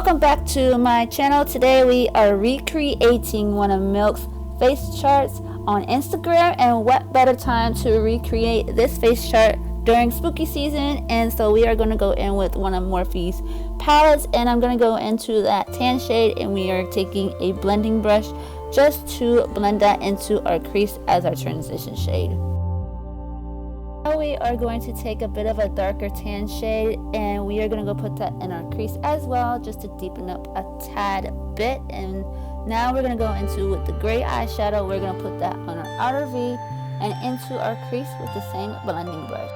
Welcome back to my channel. Today we are recreating one of Milk's face charts on Instagram, and what better time to recreate this face chart during spooky season. And so we are going to go in with one of Morphe's palettes, and I'm going to go into that tan shade, and we are taking a blending brush just to blend that into our crease as our transition shade. Now we are going to take a bit of a darker tan shade, and we are going to go put that in our crease as well, just to deepen up a tad bit. And now we're going to go into with the gray eyeshadow. We're going to put that on our outer V and into our crease with the same blending brush.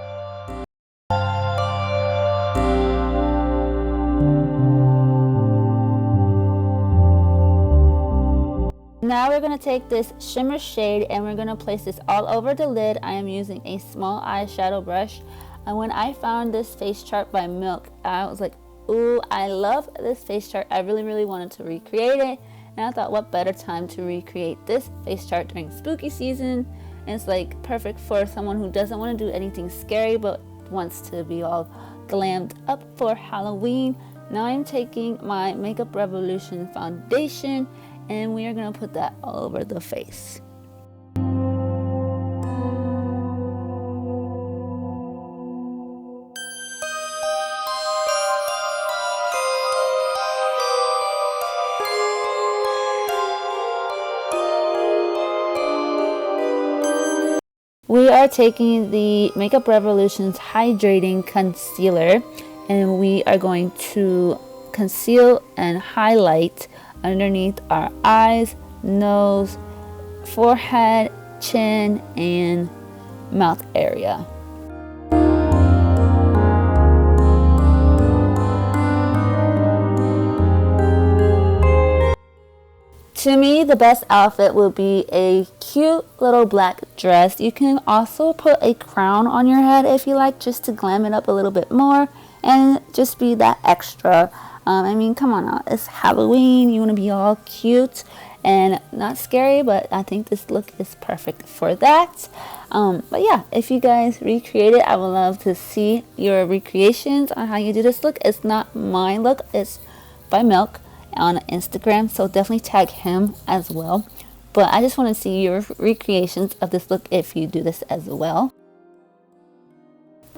Now we're going to take this shimmer shade and we're going to place this all over the lid. I am using a small eyeshadow brush, and when I found this face chart by Milk, I was like, ooh, I love this face chart. I really wanted to recreate it, and I thought what better time to recreate this face chart during spooky season. And it's like perfect for someone who doesn't want to do anything scary but wants to be all glammed up for Halloween. Now I'm taking my Makeup Revolution foundation, and we are going to put that all over the face. We are taking the Makeup Revolution's Hydrating Concealer, and we are going to conceal and highlight underneath our eyes, nose, forehead, chin, and mouth area. To me, the best outfit will be a cute little black dress. You can also put a crown on your head if you like, just to glam it up a little bit more and just be that extra. I mean, come on now, it's Halloween. You want to be all cute and not scary, but I think this look is perfect for that. But yeah, if you guys recreate it, I would love to see your recreations on how you do this look. It's not my look, it's by Milk on Instagram, so definitely tag him as well. But I just want to see your recreations of this look if you do this as well.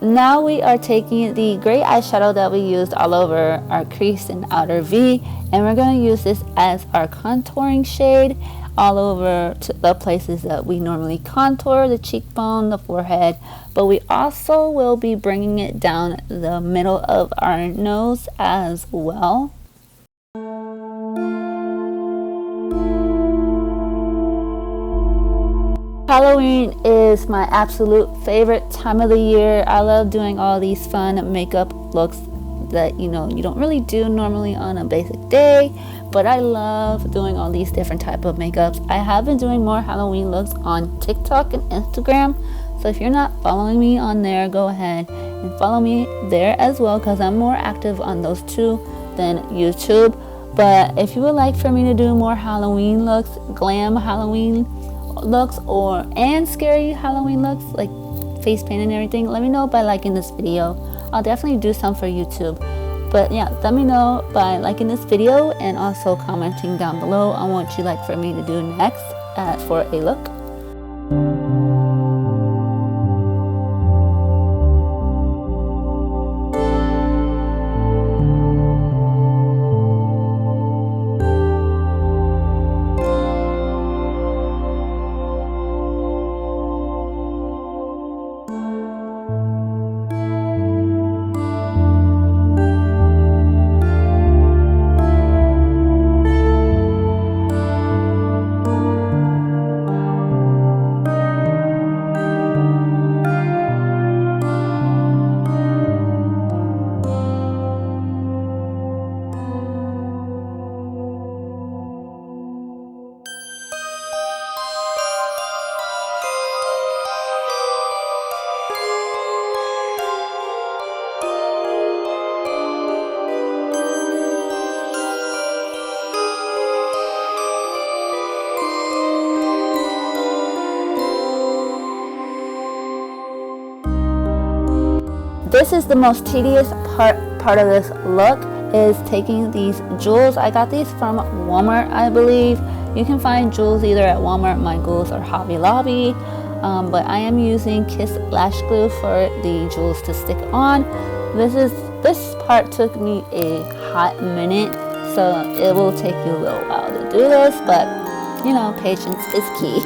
Now we are taking the gray eyeshadow that we used all over our crease and outer V, and we're going to use this as our contouring shade all over to the places that we normally contour, the cheekbone, the forehead, but we also will be bringing it down the middle of our nose as well. Halloween is my absolute favorite time of the year. I love doing all these fun makeup looks that you don't really do normally on a basic day, but I love doing all these different type of makeups. I have been doing more Halloween looks on TikTok and Instagram, so if you're not following me on there, go ahead and follow me there as well, because I'm more active on those two than YouTube. But if you would like for me to do more Halloween looks, glam Halloween looks and scary Halloween looks like face paint and everything, let me know by liking this video. I'll definitely do some for YouTube, but yeah, let me know by liking this video and also commenting down below on what you'd like for me to do next for a look. This is the most tedious part of this look, is taking these jewels. I got these from Walmart, I believe. You can find jewels either at Walmart, Michaels, or Hobby Lobby. But I am using Kiss Lash Glue for the jewels to stick on. This part took me a hot minute, so it will take you a little while to do this, but you know, patience is key.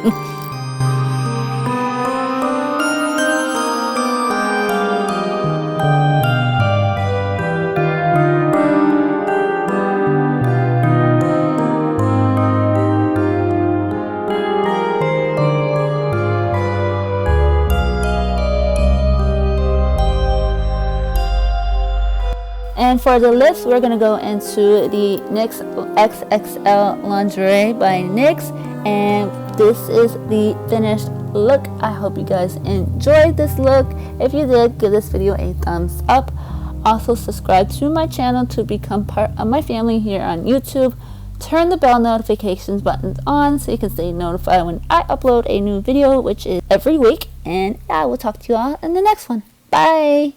And for the lips, we're gonna go into the NYX XXL Lingerie by NYX, and this is the finished look. I hope you guys enjoyed this look. If you did, give this video a thumbs up. Also, subscribe to my channel to become part of my family here on YouTube. Turn the bell notifications buttons on so you can stay notified when I upload a new video, which is every week. And I will talk to you all in the next one. Bye!